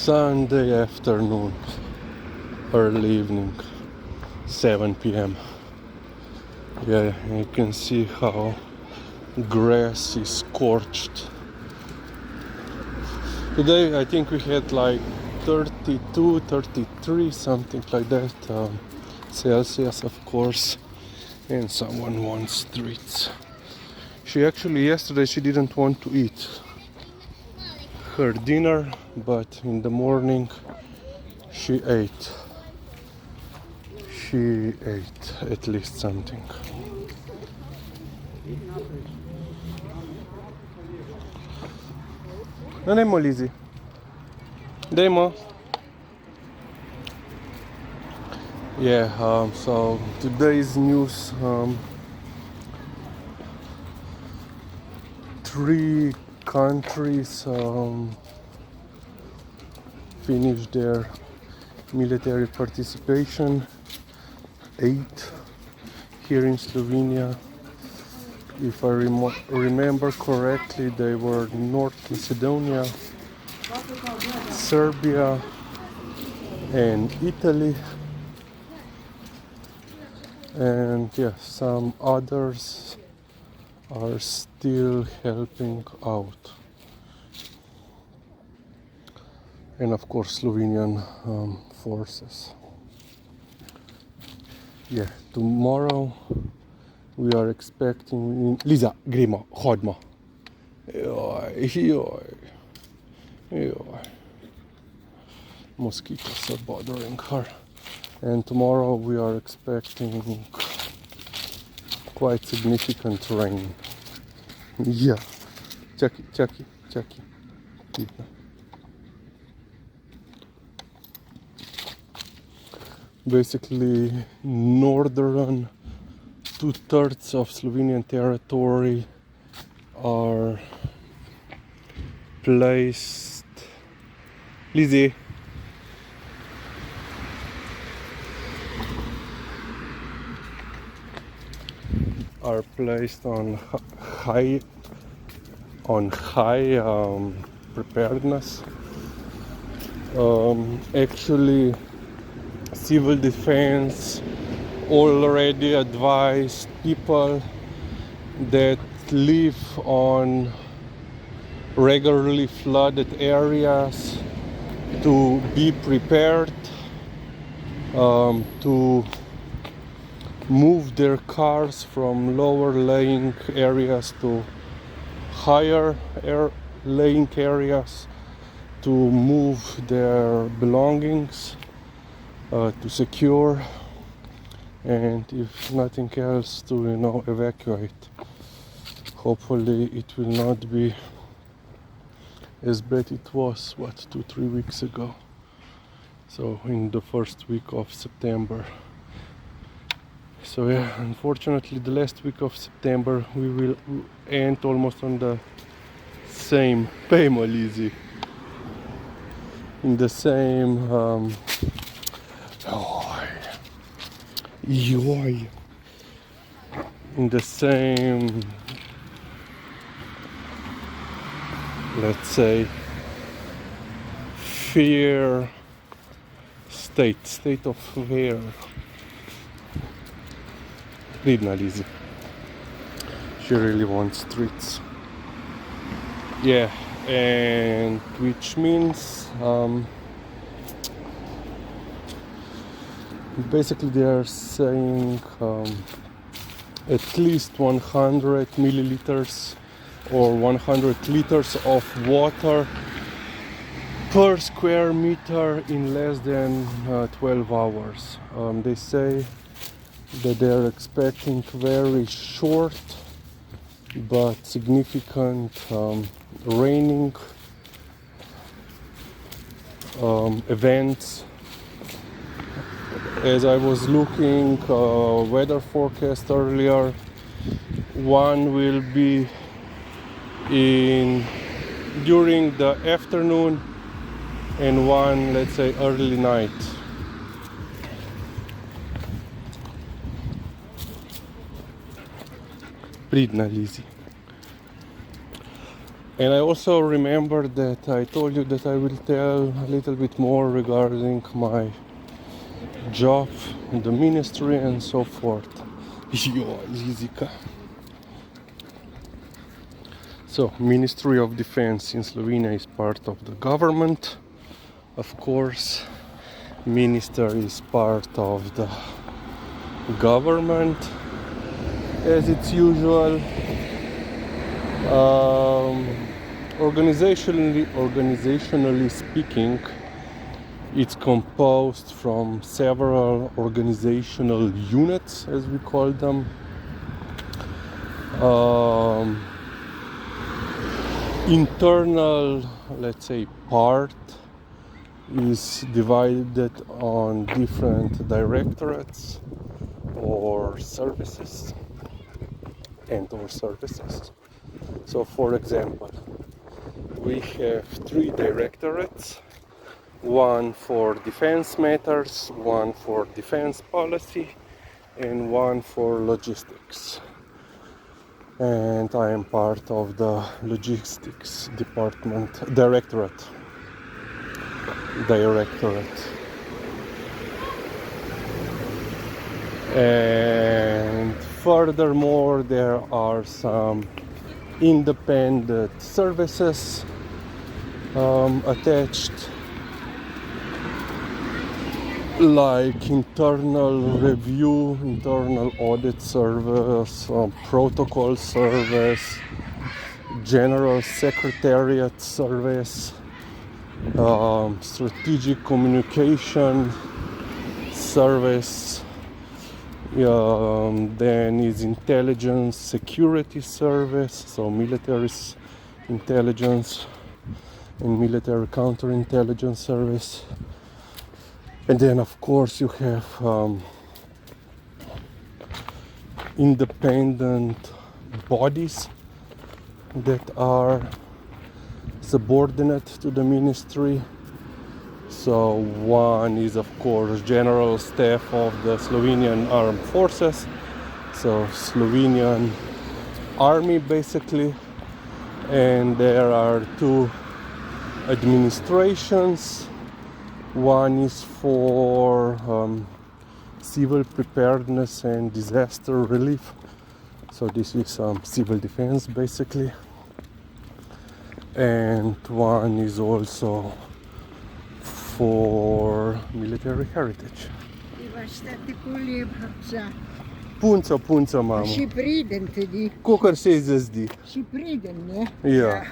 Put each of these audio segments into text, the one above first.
Sunday afternoon, early evening, 7 p.m. Yeah, you can see how grass is scorched. Today I think we had like 32, 33, something like that, Celsius, of course, and someone wants treats. She actually, yesterday she didn't want to eat her dinner, but in the morning she ate. She ate at least something. Dai-mo, Lizzie. Dai-mo. Yeah, so today's news, three countries finished their military participation. 8 here in Slovenia. If I remember correctly, they were North Macedonia, Serbia, and Italy. And yeah, some others are still helping out. And of course, Slovenian forces. Yeah, tomorrow we are expecting... Liza, gremo, hodimo. Mosquitoes are bothering her. And tomorrow we are expecting quite significant rain. Yeah. Chucky. Basically, northern 2/3 of Slovenian territory are placed... Lizzie. Are placed on high preparedness. Actually, civil defense already advised people that live on regularly flooded areas to be prepared, to move their cars from lower laying areas to higher laying areas, to move their belongings, to secure, and if nothing else, to evacuate. Hopefully it will not be as bad it was 2-3 weeks ago, so in the first week of September. So yeah, unfortunately the last week of September we will end almost on the same Lizzie, in the same in the same, let's say, fear state of fear. Bidna Lizzie. She really wants treats. Yeah, and which means basically they are saying at least 100 milliliters or 100 liters of water per square meter in less than 12 hours. They say that they are expecting very short but significant raining events. As I was looking weather forecast earlier, one will be during the afternoon and one, let's say, early night. Pridna Lizzie. And I also remember that I told you that I will tell a little bit more regarding my job in the ministry and so forth. Yo, Lizika. So, Ministry of Defense in Slovenia is part of the government, of course. Minister is part of the government, as it's usual. Organizationally speaking, it's composed from several organizational units, as we call them. Internal, let's say, part is divided on different directorates or services or services. So, for example, we have 3 directorates, one for defense matters, one for defense policy, and one for logistics. And I am part of the logistics directorate. And furthermore, there are some independent services attached, like internal review, internal audit service, protocol service, general secretariat service, strategic communication service, then is intelligence security service, so military intelligence and military counterintelligence service. And then, of course, you have independent bodies that are subordinate to the ministry. So one is, of course, General Staff of the Slovenian Armed Forces, so Slovenian Army basically. And there are 2 administrations. One is for civil preparedness and disaster relief, so this is civil defense basically. And one is also for military heritage. Punca, mamo. Si priden tudi. Kakor se ji zazdi. Si priden, ne? Yeah.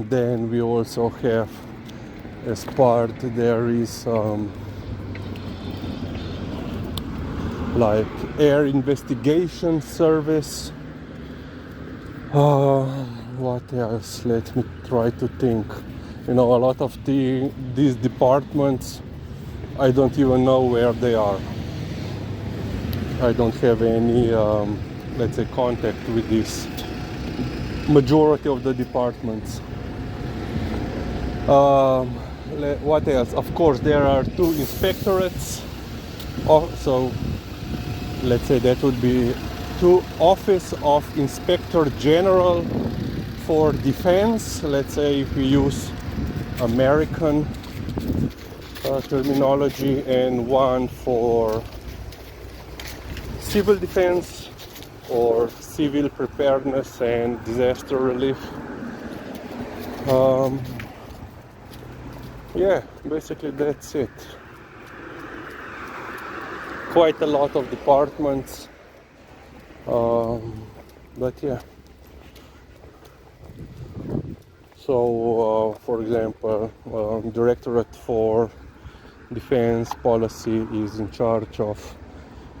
Then we also have, as part, there is like air investigation service. What else? Let me try to think. You know, a lot of these departments, I don't even know where they are. I don't have any, let's say, contact with this majority of the departments. What else? Of course, there are 2 inspectorates. So, let's say that would be 2 Office of Inspector General for Defense. Let's say if we use American terminology, and one for civil defense or civil preparedness and disaster relief. Yeah, basically that's it. Quite a lot of departments, but yeah. So, for example, Directorate for Defense Policy is in charge of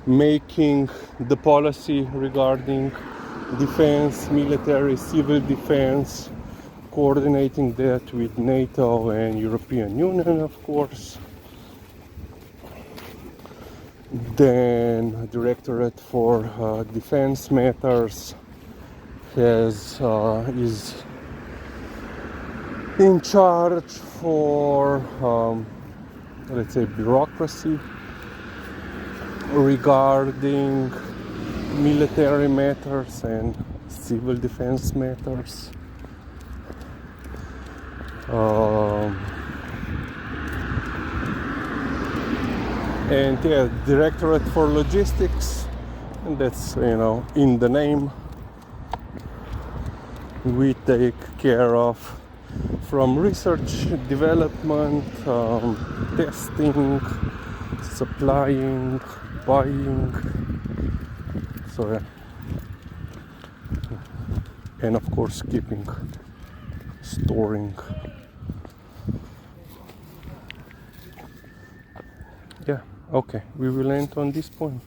making the policy regarding defense, military, civil defense, coordinating that with NATO and European Union, of course. Then Directorate for Defense Matters is in charge for, let's say, bureaucracy regarding military matters and civil defense matters. Um, and yeah, Directorate for Logistics, and that's, you know, in the name. We take care of from research, development, testing, supplying, buying. So yeah, and of course keeping, storing. Yeah, okay, we will end on this point.